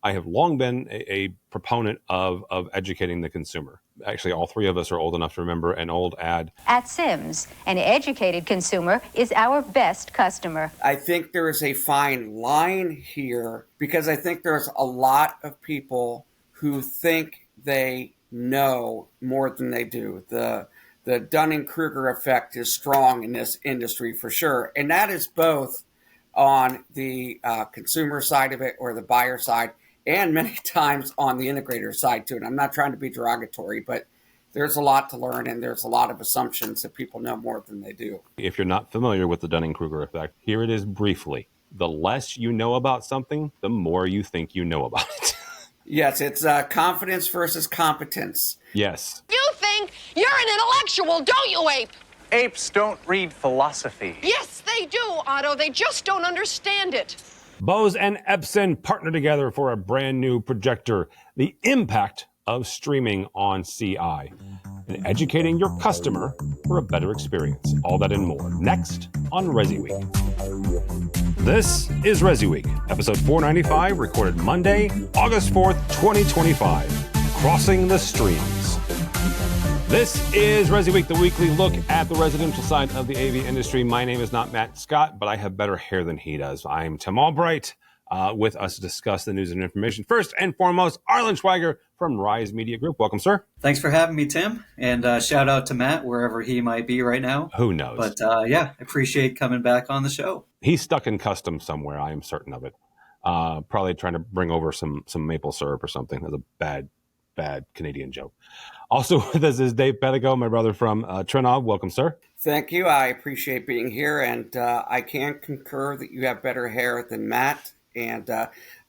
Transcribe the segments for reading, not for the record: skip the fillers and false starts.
I have long been a proponent of educating the consumer. Actually, all three of us are old enough to remember an old ad. At Sims, an educated consumer is our best customer. I think there is a fine line here because I think there's a lot of people who think they know more than they do. The Dunning-Kruger effect is strong in this industry for sure. And that is both on the consumer side of it or the buyer side, and many times on the integrator side too. And I'm not trying to be derogatory, but there's a lot to learn and there's a lot of assumptions that people know more than they do. If you're not familiar with the Dunning-Kruger effect, here it is briefly. The less you know about something, the more you think you know about it. Yes, it's confidence versus competence. Yes. You think you're an intellectual, don't you, Ape? Apes don't read philosophy. Yes, they do, Otto. They just don't understand it. Bose and Epson partner together for a brand new projector. The impact of streaming on CI and educating your customer for a better experience. All that and more next on ResiWeek. This is ResiWeek, episode 495, recorded Monday, August 4th, 2025. Crossing the streams. This is ResiWeek, the weekly look at the residential side of the AV industry. My name is not Matt Scott, but I have better hair than he does. I'm Tim Albright, with us to discuss the news and information. First and foremost, Arlen Schweiger from Rise Media Group. Welcome, sir. Thanks for having me, Tim. And shout out to Matt, wherever he might be right now. Who knows? But yeah, appreciate coming back on the show. He's stuck in customs somewhere. I am certain of it. Probably trying to bring over some maple syrup or something. That's a bad Canadian joke. Also with us is Dave Pedigo, my brother from Trinnov. Welcome, sir. Thank you. I appreciate being here, and I can concur that you have better hair than Matt, and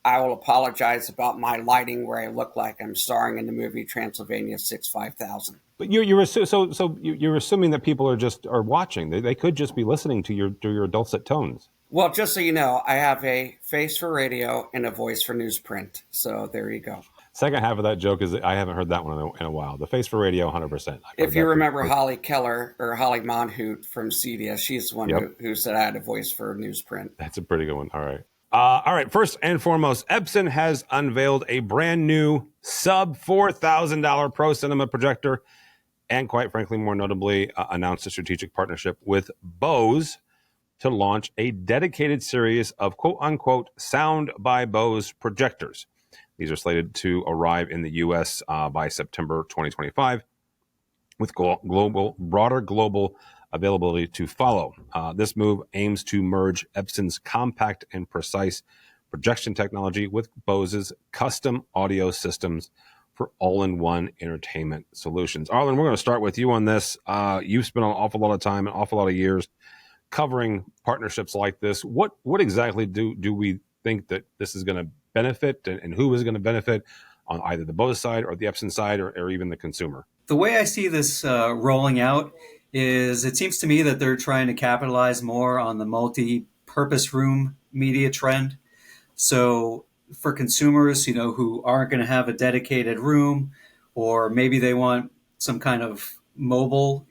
I will apologize about my lighting where I look like I'm starring in the movie Transylvania 6-5000. But you're assuming that people are watching. They could just be listening to your dulcet tones. Well, just so you know, I have a face for radio and a voice for newsprint. So there you go. Second half of that joke is I haven't heard that one in a while. The face for radio, 100%. If you remember Holly Keller or Holly Monhoot from CDS, she's the one who said I had a voice for newsprint. That's a pretty good one. All right. All right. First and foremost, Epson has unveiled a brand new sub $4,000 Pro Cinema projector, and quite frankly, more notably, announced a strategic partnership with Bose to launch a dedicated series of quote unquote sound by Bose projectors. These are slated to arrive in the U.S. By September 2025, with broader global availability to follow. This move aims to merge Epson's compact and precise projection technology with Bose's custom audio systems for all-in-one entertainment solutions. Arlen, we're going to start with you on this. You've spent an awful lot of time, an awful lot of years covering partnerships like this. What exactly do we think that this is going to benefit, and who is going to benefit on either the Bose side or the Epson side or even the consumer? The way I see this rolling out is it seems to me that they're trying to capitalize more on the multi-purpose room media trend. So for consumers, who aren't going to have a dedicated room, or maybe they want some kind of mobile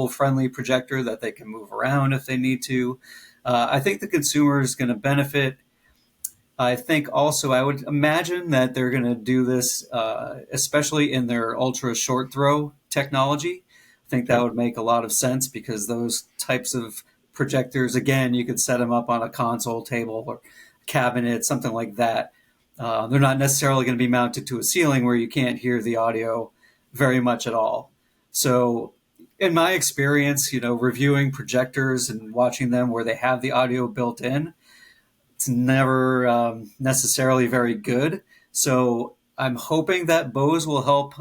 friendly projector that they can move around if they need to. I think the consumer is going to benefit. I think also I would imagine that they're going to do this, especially in their ultra short throw technology. I think that would make a lot of sense because those types of projectors, again, you could set them up on a console table or cabinet, something like that. They're not necessarily going to be mounted to a ceiling where you can't hear the audio very much at all. So in my experience, reviewing projectors and watching them where they have the audio built in, it's never necessarily very good. So I'm hoping that Bose will help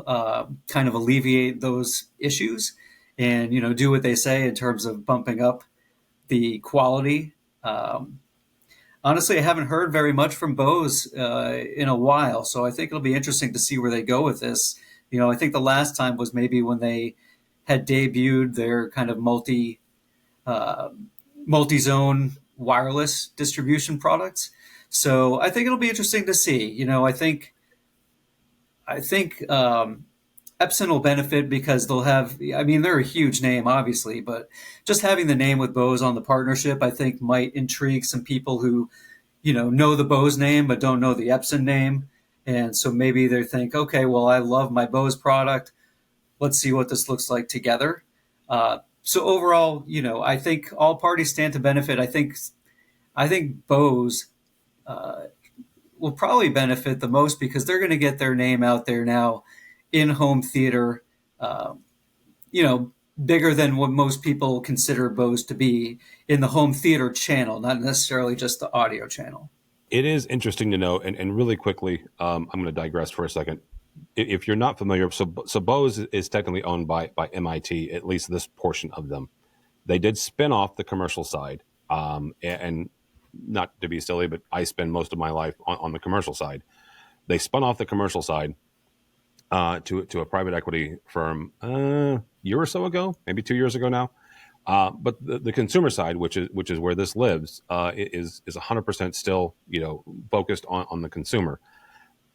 kind of alleviate those issues and, do what they say in terms of bumping up the quality. Honestly, I haven't heard very much from Bose in a while, so I think it'll be interesting to see where they go with this. I think the last time was maybe when they had debuted their kind of multi-zone wireless distribution products. So I think it'll be interesting to see. I think Epson will benefit because they'll have, they're a huge name, obviously, but just having the name with Bose on the partnership, I think might intrigue some people who, know the Bose name but don't know the Epson name. And so maybe they think, okay, well, I love my Bose product. Let's see what this looks like together. So overall, I think all parties stand to benefit. I think Bose will probably benefit the most because they're going to get their name out there now in home theater, uh, bigger than what most people consider Bose to be in the home theater channel, not necessarily just the audio channel. It is interesting to know, and really quickly, I'm going to digress for a second. If you're not familiar, so Bose is technically owned by MIT, at least this portion of them. They did spin off the commercial side, and not to be silly, but I spend most of my life on the commercial side. They spun off the commercial side to a private equity firm a year or so ago, maybe 2 years ago now. But the consumer side, which is where this lives, is 100% still focused on the consumer.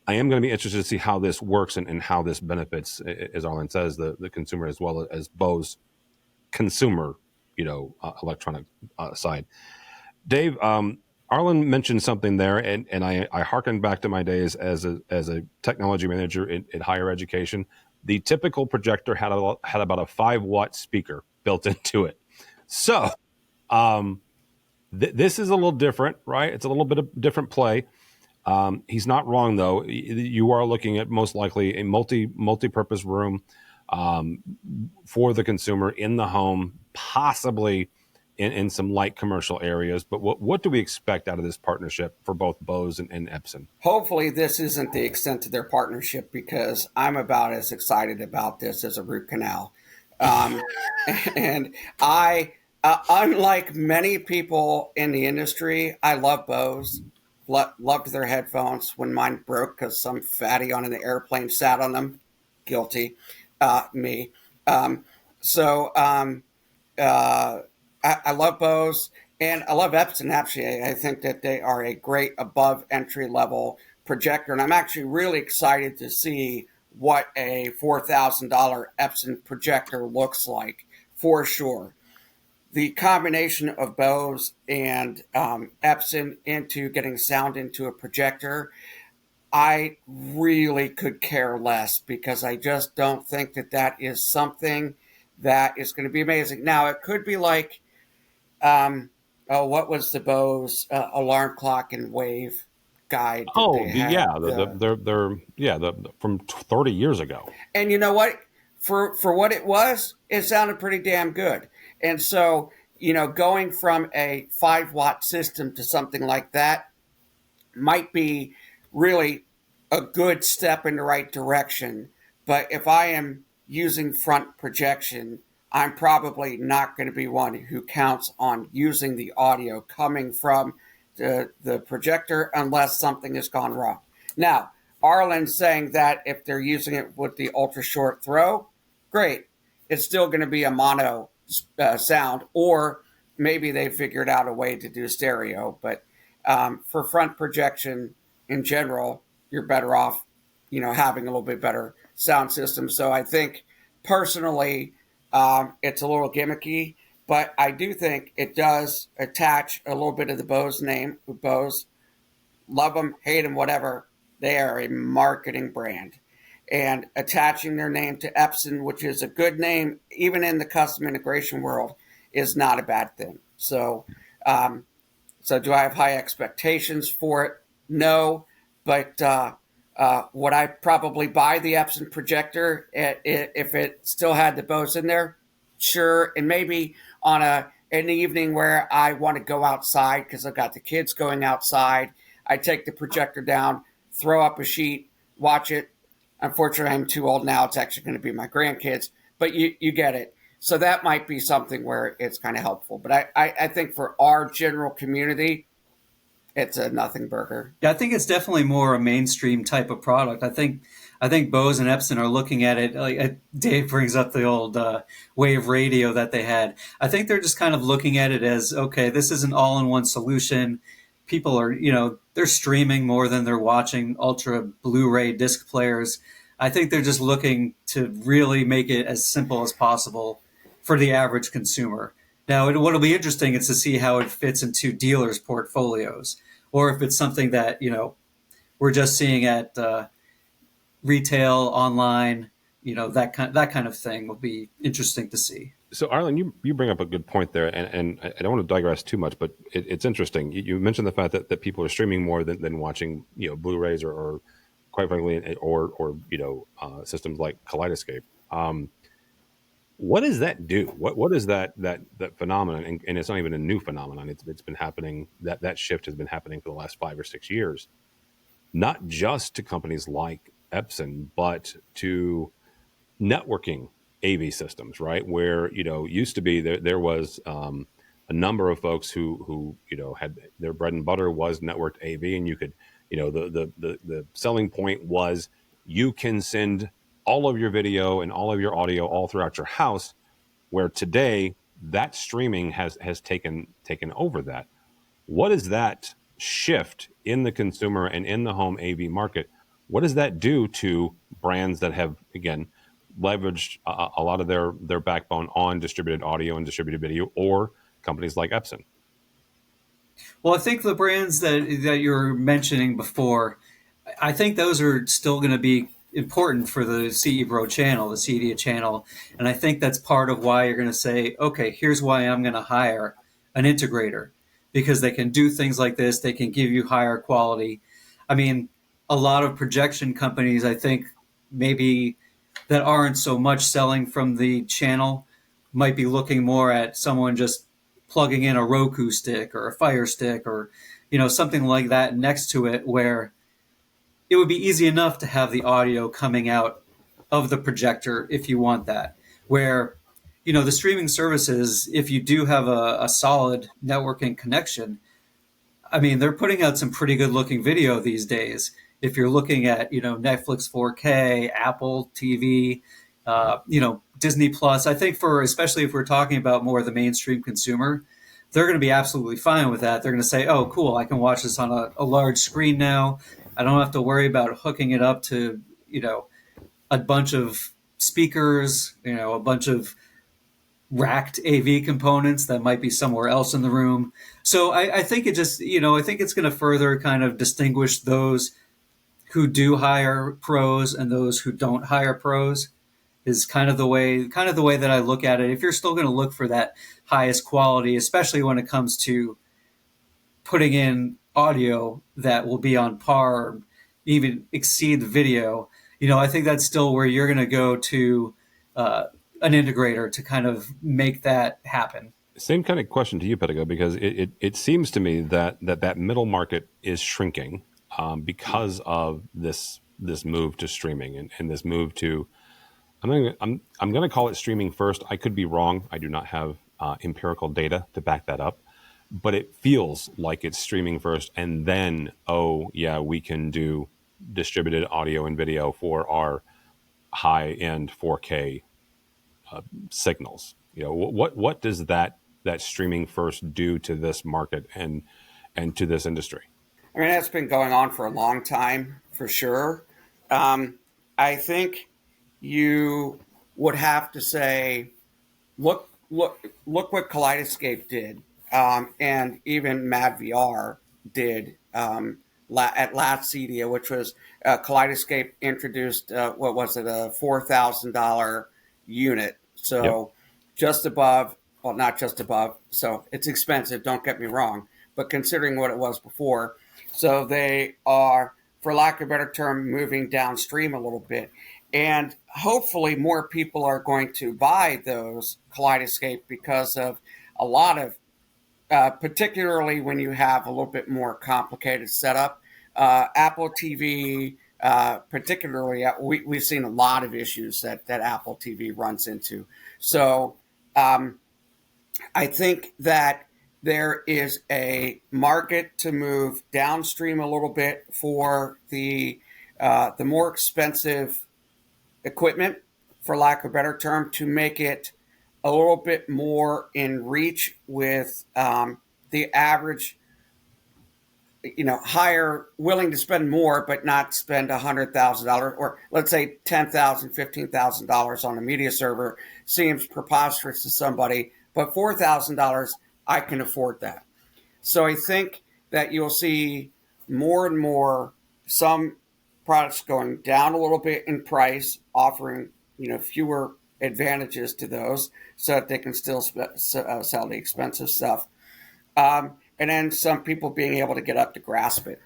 I am going to be interested to see how this works and how this benefits, as Arlen says, the consumer as well as Bose consumer, electronic side. Dave, Arlen mentioned something there, and I hearkened back to my days as a technology manager at higher education. The typical projector had about a 5-watt speaker built into it. So this is a little different, right? It's a little bit of different play. He's not wrong, though. You are looking at most likely a multi-purpose room for the consumer in the home, possibly in some light commercial areas. But what do we expect out of this partnership for both Bose and Epson? Hopefully this isn't the extent of their partnership, because I'm about as excited about this as a root canal. And I, unlike many people in the industry, I love Bose. Loved their headphones when mine broke because some fatty on an airplane sat on them. Guilty. Me. I love Bose, and I love Epson, actually. I think that they are a great above entry-level projector, and I'm actually really excited to see what a $4,000 Epson projector looks like, for sure. The combination of Bose and Epson into getting sound into a projector, I really could care less, because I just don't think that is something that is going to be amazing. Now, it could be like, what was the Bose alarm clock and wave guide? They're from 30 years ago. And you know what? For what it was, it sounded pretty damn good. And so, going from a 5-watt system to something like that might be really a good step in the right direction. But if I am using front projection, I'm probably not going to be one who counts on using the audio coming from the projector unless something has gone wrong. Now, Arlen's saying that if they're using it with the ultra short throw, great. It's still going to be a mono sound, or maybe they figured out a way to do stereo. But for front projection in general, you're better off, having a little bit better sound system. So I think personally, it's a little gimmicky, but I do think it does attach a little bit of the Bose name. Bose, love them, hate them, whatever. They are a marketing brand. And attaching their name to Epson, which is a good name, even in the custom integration world, is not a bad thing. So, do I have high expectations for it? No, but would I probably buy the Epson projector if it still had the Bose in there? Sure. And maybe on an evening where I want to go outside because I've got the kids going outside, I take the projector down, throw up a sheet, watch it. Unfortunately, I'm too old now. It's actually going to be my grandkids, but you get it. So that might be something where it's kind of helpful. But I think for our general community, it's a nothing burger. Yeah, I think it's definitely more a mainstream type of product. I think Bose and Epson are looking at it. Like Dave brings up the old wave radio that they had. I think they're just kind of looking at it as, okay, this is an all-in-one solution. People are, they're streaming more than they're watching ultra Blu-ray disc players. I think they're just looking to really make it as simple as possible for the average consumer. Now, what'll be interesting is to see how it fits into dealers' portfolios. or if it's something that, we're just seeing at retail, online, that kind of thing will be interesting to see. So, Arlen, you bring up a good point there, and I don't want to digress too much, but it's interesting. You mentioned the fact that people are streaming more than watching, Blu-rays or quite frankly, or systems like Kaleidoscape. What does that do? What is that phenomenon? And it's not even a new phenomenon. It's been happening. That shift has been happening for the last 5 or 6 years, not just to companies like Epson, but to networking AV systems, right? Where used to be there was a number of folks who had their bread and butter was networked AV, and you could the selling point was you can send all of your video and all of your audio all throughout your house. Where today that streaming has taken over that. What is that shift in the consumer and in the home AV market? What does that do to brands that have, again, leveraged a lot of their backbone on distributed audio and distributed video, or companies like Epson? Well, I think the brands that you're mentioning before, I think those are still going to be important for the CE Pro channel, the CEDIA channel. And I think that's part of why you're going to say, okay, here's why I'm going to hire an integrator, because they can do things like this. They can give you higher quality. I mean, a lot of projection companies, I think, maybe that aren't so much selling from the channel might be looking more at someone just plugging in a Roku stick or a Fire Stick or, something like that next to it, where it would be easy enough to have the audio coming out of the projector if you want that. Where, the streaming services, if you do have a solid networking connection, I mean, they're putting out some pretty good looking video these days. If you're looking at, Netflix 4K, Apple TV, Disney Plus, I think especially if we're talking about more of the mainstream consumer, they're going to be absolutely fine with that. They're going to say, oh, cool, I can watch this on a large screen now. I don't have to worry about hooking it up to, a bunch of speakers, a bunch of racked AV components that might be somewhere else in the room. So I think it just, I think it's going to further kind of distinguish those who do hire pros and those who don't hire pros, is kind of the way that I look at it. If you're still going to look for that highest quality, especially when it comes to putting in audio that will be on par or even exceed the video, I think that's still where you're going to go to an integrator to kind of make that happen. Same kind of question to you, Pedigo, because it seems to me that middle market is shrinking because of this move to streaming and this move to, I'm going to call it streaming first. I could be wrong. I do not have empirical data to back that up, but it feels like it's streaming first, and then, oh yeah, we can do distributed audio and video for our high-end 4K signals. What does that streaming first do to this market and to this industry? I mean, that's been going on for a long time, for sure. I think you would have to say, look what Kaleidoscape did, and even MadVR did at last CEDIA, which was Kaleidoscape introduced what was it, a $4,000 unit, so just above, well, not just above, so it's expensive, don't get me wrong, but considering what it was before, so they are, for lack of a better term, moving downstream a little bit. And hopefully more people are going to buy those Kaleidoscape because of a lot of, particularly when you have a little bit more complicated setup. Apple TV, particularly, we've seen a lot of issues that Apple TV runs into. So I think that there is a market to move downstream a little bit for the more expensive equipment, for lack of a better term, to make it a little bit more in reach with the average, higher, willing to spend more, but not spend $100,000 or let's say $10,000, $15,000 on a media server seems preposterous to somebody, but $4,000, I can afford that. So I think that you'll see more and more some products going down a little bit in price, offering fewer advantages to those, so that they can still sell the expensive stuff. And then some people being able to get up to grasp it.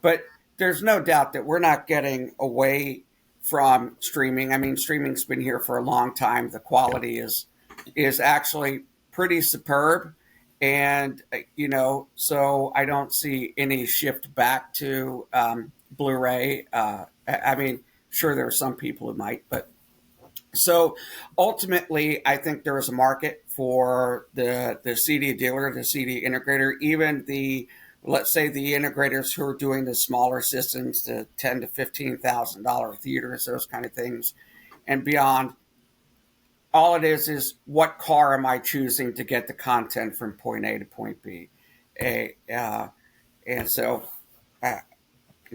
But there's no doubt that we're not getting away from streaming. I mean, streaming's been here for a long time. The quality is actually pretty superb. And, so I don't see any shift back to Blu-ray. I mean, sure, there are some people who might, but so ultimately, I think there is a market for the CD dealer, the CD integrator, even let's say the integrators who are doing the smaller systems, the $10,000 to $15,000 theaters, those kind of things, and beyond. All it is what car am I choosing to get the content from point A to point B, and so.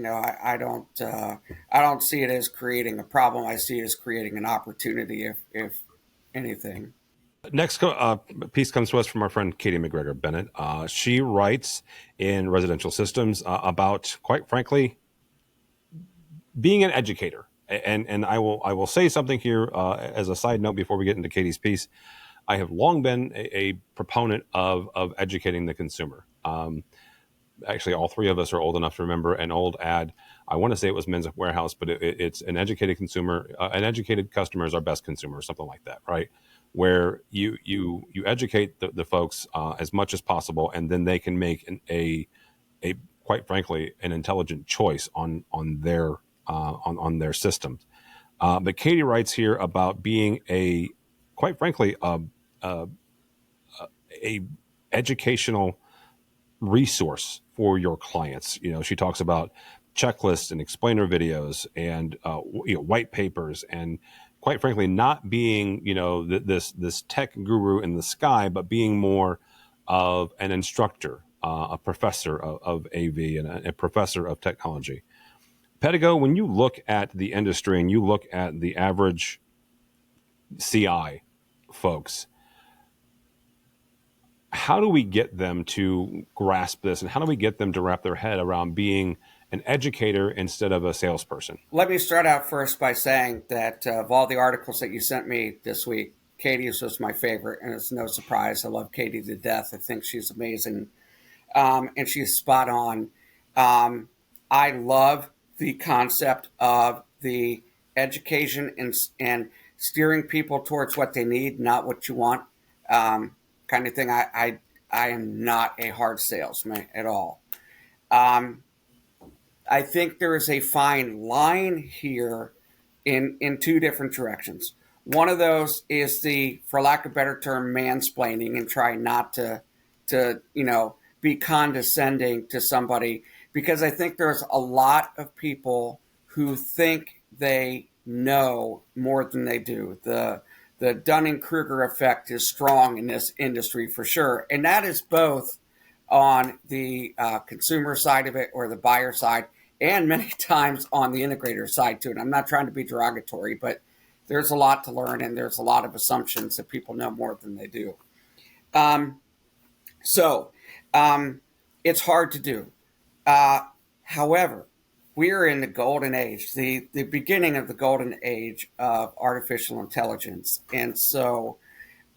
I don't see it as creating a problem. I see it as creating an opportunity, if anything. Next piece comes to us from our friend Katye McGregor-Bennett. She writes in Residential Systems about, quite frankly, being an educator. And I will say something here as a side note before we get into Katie's piece. I have long been a proponent of educating the consumer. Actually, all three of us are old enough to remember an old ad. I want to say it was Men's Warehouse, but it's an educated consumer. An educated customer is our best consumer, or something like that, right? Where you educate the folks as much as possible, and then they can make a quite frankly an intelligent choice on their systems. But Katie writes here about being quite frankly a educational resource for your clients. She talks about checklists and explainer videos and white papers, and quite frankly, not being this tech guru in the sky, but being more of an instructor, a professor of AV and a professor of technology. Pedigo, when you look at the industry and you look at the average CI folks, how do we get them to grasp this, and how do we get them to wrap their head around being an educator instead of a salesperson? Let me start out first by saying that of all the articles that you sent me this week, Katie's was my favorite, and it's no surprise. I love Katie to death. I think she's amazing, and she's spot on. I love the concept of the education and steering people towards what they need, not what you want. Kind of thing. I am not a hard salesman at all. I think there is a fine line here in two different directions. One of those is for lack of a better term, mansplaining, and trying not to be condescending to somebody, because I think there's a lot of people who think they know more than they do. The Dunning-Kruger effect is strong in this industry for sure. And that is both on the consumer side of it, or the buyer side, and many times on the integrator side too. And I'm not trying to be derogatory, but there's a lot to learn, and there's a lot of assumptions that people know more than they do. So it's hard to do. However, we are in the golden age, the beginning of the golden age of artificial intelligence. And so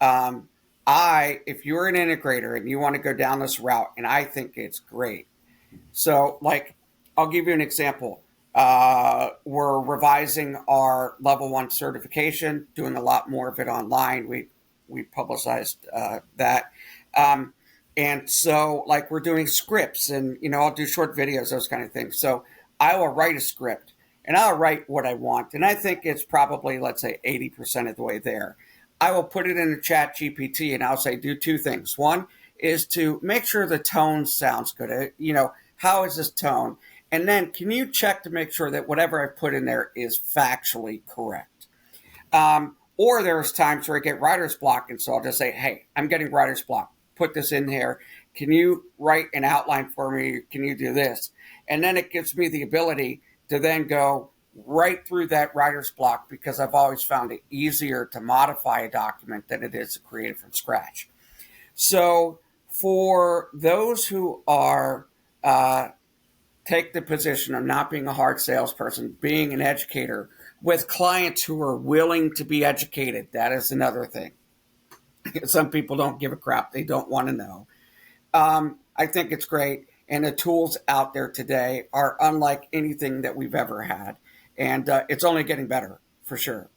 if you're an integrator and you want to go down this route, and I think it's great. So I'll give you an example. We're revising our level 1 certification, doing a lot more of it online. We publicized that. And so we're doing scripts, and, I'll do short videos, those kind of things. So I will write a script, and I'll write what I want. And I think it's probably, let's say, 80% of the way there. I will put it in a chat GPT, and I'll say, do two things. One is to make sure the tone sounds good. How is this tone? And then can you check to make sure that whatever I put in there is factually correct? Or there's times where I get writer's block, and so I'll just say, hey, I'm getting writer's block. Put this in here. Can you write an outline for me? Can you do this? And then it gives me the ability to then go right through that writer's block, because I've always found it easier to modify a document than it is to create it from scratch. So for those who are take the position of not being a hard salesperson, being an educator with clients who are willing to be educated. That is another thing. Some people don't give a crap. They don't want to know. I think it's great. And the tools out there today are unlike anything that we've ever had. And it's only getting better, for sure.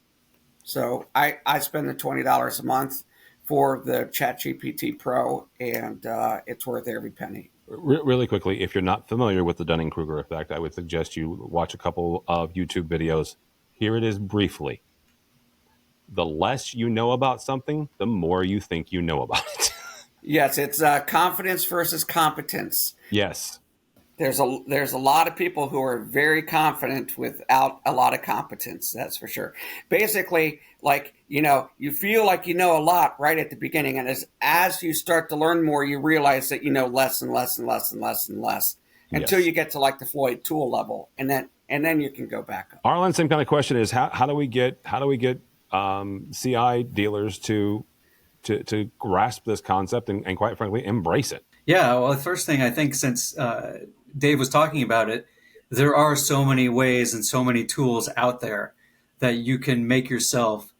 So I spend the $20 a month for the ChatGPT Pro, and it's worth every penny. Really quickly, if you're not familiar with the Dunning-Kruger effect, I would suggest you watch a couple of YouTube videos. Here it is briefly. The less you know about something, the more you think you know about it. Yes, it's confidence versus competence. Yes. There's a lot of people who are very confident without a lot of competence. That's for sure. Basically, like, you feel like you know a lot right at the beginning. And as you start to learn more, you realize that you know less and less and less and less and less until you get to like the Floyd Tool level. And then you can go back up. Arlen, same kind of question is how do we get CI dealers to grasp this concept and quite frankly embrace it? Yeah, well, the first thing I think, since Dave was talking about it, there are so many ways and so many tools out there that you can make yourself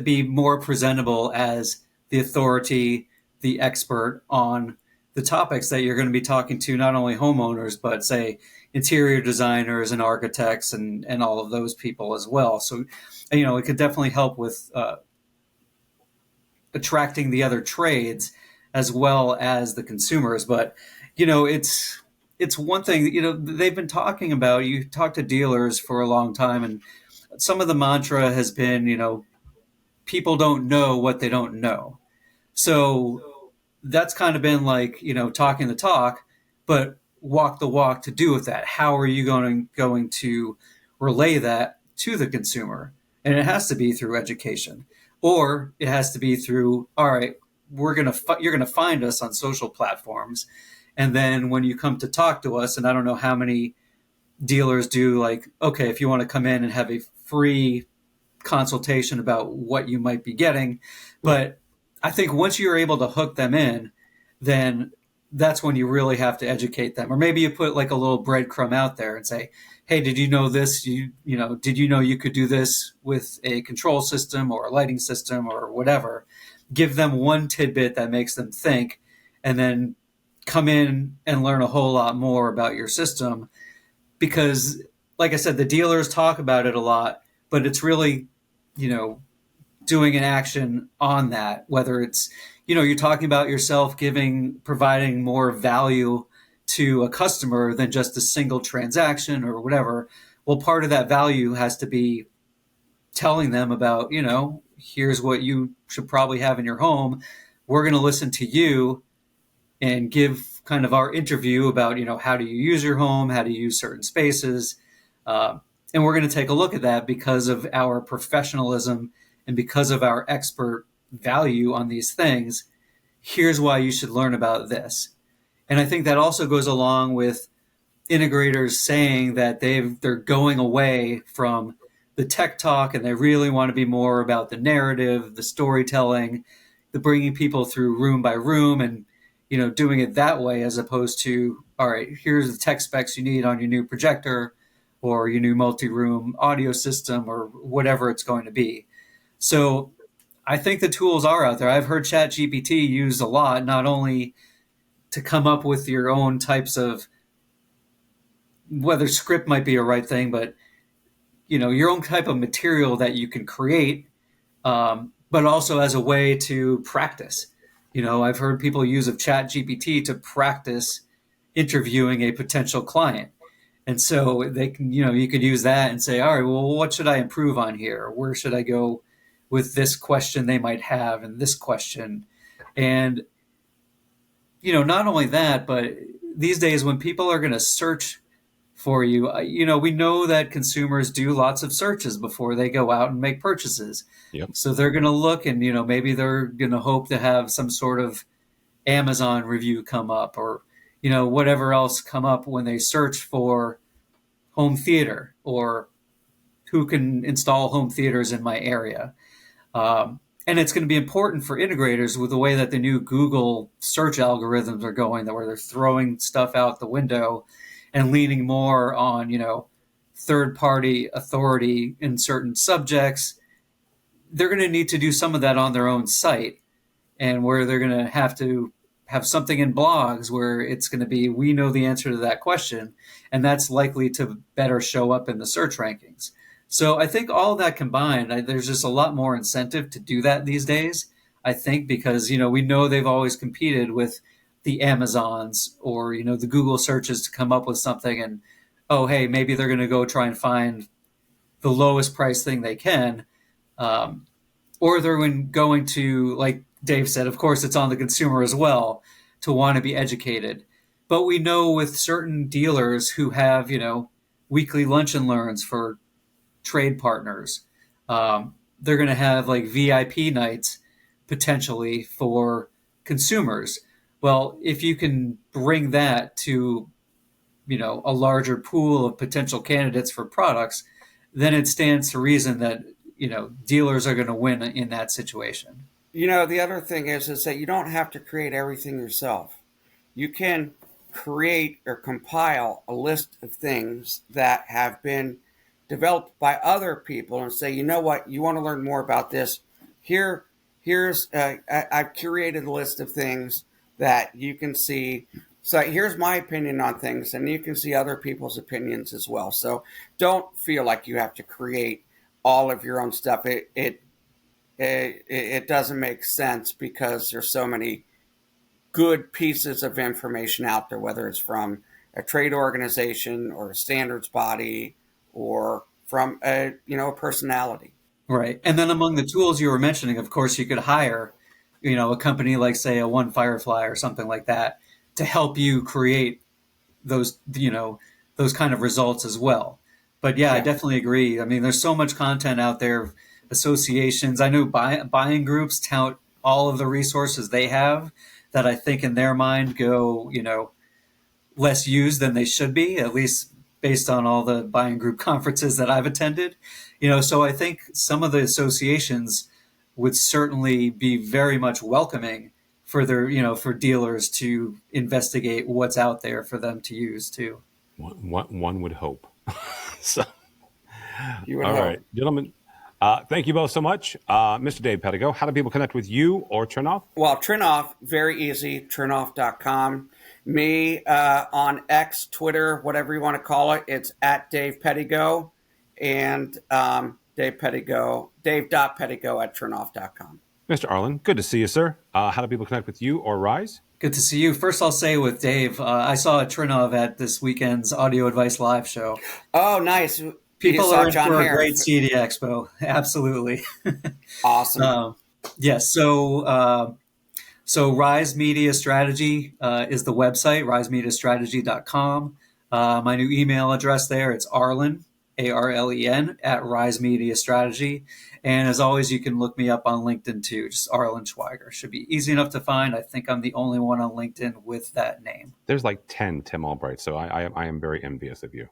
be more presentable as the authority, the expert on the topics that you're going to be talking to, not only homeowners, but say interior designers and architects and all of those people as well. So, it could definitely help with attracting the other trades as well as the consumers. But, it's one thing, they've been talking about, you talk to dealers for a long time, and some of the mantra has been, people don't know what they don't know. So that's kind of been like, talking the talk, but walk the walk to do with that. How are you going to relay that to the consumer? And it has to be through education, or it has to be through, all right, you're going to find us on social platforms. And then when you come to talk to us, and I don't know how many dealers do, like, okay, if you want to come in and have a free consultation about what you might be getting. But I think once you're able to hook them in, then that's when you really have to educate them. Or maybe you put like a little breadcrumb out there and say, hey, did you know this? Did you know you could do this with a control system or a lighting system or whatever? Give them one tidbit that makes them think, and then come in and learn a whole lot more about your system. Because, like I said, the dealers talk about it a lot, but it's really, doing an action on that, whether it's, you're talking about yourself providing more value to a customer than just a single transaction or whatever. Well, part of that value has to be telling them about, here's what you should probably have in your home. We're going to listen to you and give kind of our interview about, how do you use your home? How do you use certain spaces? And we're going to take a look at that because of our professionalism and because of our expert value on these things. Here's why you should learn about this. And I think that also goes along with integrators saying that they're going away from the tech talk, and they really want to be more about the narrative, the storytelling, the bringing people through room by room, and doing it that way, as opposed to, all right, here's the tech specs you need on your new projector or your new multi-room audio system or whatever it's going to be. So I think the tools are out there. I've heard ChatGPT used a lot, not only to come up with your own types of, whether script might be a right thing, but your own type of material that you can create, but also as a way to practice. I've heard people use of ChatGPT to practice interviewing a potential client. And so they can, you could use that and say, all right, well, what should I improve on here? Where should I go with this question they might have and this question? And, not only that, but these days when people are going to search for you, we know that consumers do lots of searches before they go out and make purchases. Yep. So they're going to look and, maybe they're going to hope to have some sort of Amazon review come up, or, whatever else come up when they search for home theater or who can install home theaters in my area. And it's going to be important for integrators with the way that the new Google search algorithms are going, where they're throwing stuff out the window and leaning more on, third-party authority in certain subjects. They're going to need to do some of that on their own site, and where they're going to have something in blogs where it's going to be, we know the answer to that question, and that's likely to better show up in the search rankings. So I think all of that combined, there's just a lot more incentive to do that these days, I think, because, we know they've always competed with the Amazons or, the Google searches to come up with something, and, oh, hey, maybe they're going to go try and find the lowest price thing they can. Or they're going to, like Dave said, of course, it's on the consumer as well to want to be educated. But we know with certain dealers who have, weekly lunch and learns for trade partners, they're going to have like VIP nights potentially for consumers. Well, if you can bring that to, a larger pool of potential candidates for products, then it stands to reason that, dealers are going to win in that situation. The other thing is that you don't have to create everything yourself. You can create or compile a list of things that have been developed by other people and say, you know what, you want to learn more about this? Here's I've curated a list of things that you can see. So here's my opinion on things, and you can see other people's opinions as well. So don't feel like you have to create all of your own stuff. It doesn't make sense because there's so many good pieces of information out there, whether it's from a trade organization or a standards body or from a personality. Right. And then among the tools you were mentioning, of course, you could hire, a company like, say, a One Firefly or something like that to help you create those, those kind of results as well. But yeah, I definitely agree. I mean, there's so much content out there, associations. I know buying groups tout all of the resources they have that I think in their mind go, less used than they should be, at least based on all the buying group conferences that I've attended. So I think some of the associations would certainly be very much welcoming for their, for dealers to investigate what's out there for them to use too. One would hope. So, You would all hope. right, gentlemen. Thank you both so much. Mr. Dave Pedigo, how do people connect with you or Trinnov? Well, Trinnov, very easy, Trinnov.com. Me on X, Twitter, whatever you want to call it, it's at Dave Pedigo, and Dave.Pedigo at Trinnov.com. Mr. Arlen, good to see you, sir. How do people connect with you or Rise? Good to see you. First, I'll say with Dave, I saw Trinnov at this weekend's Audio Advice Live show. Oh, nice. People are in for a great CD Expo. Absolutely. Awesome. Yes. So Rise Media Strategy is the website, risemediastrategy.com. My new email address there, it's Arlen, Arlen, at Rise Media Strategy. And as always, you can look me up on LinkedIn too, just Arlen Schweiger. Should be easy enough to find. I think I'm the only one on LinkedIn with that name. There's like 10 Tim Albright, so I am very envious of you.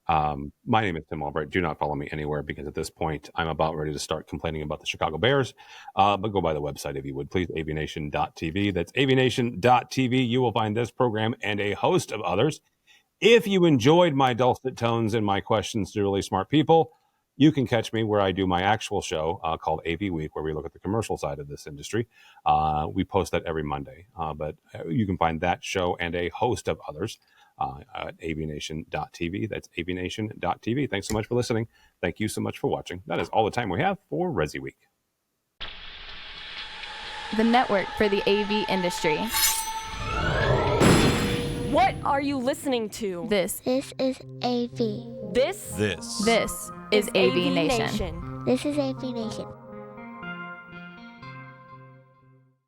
My name is Tim Albright. Do not follow me anywhere because at this point, I'm about ready to start complaining about the Chicago Bears. But go by the website if you would, please, AVNation.tv. That's AVNation.tv. You will find this program and a host of others. If you enjoyed my dulcet tones and my questions to really smart people, you can catch me where I do my actual show called AV Week, where we look at the commercial side of this industry. We post that every Monday. But you can find that show and a host of others at AVNation.tv. That's AVNation.tv. Thanks so much for listening. Thank you so much for watching. That is all the time we have for ResiWeek. The network for the AV industry. What are you listening to? This is AV. This is AVNation. This is AVNation.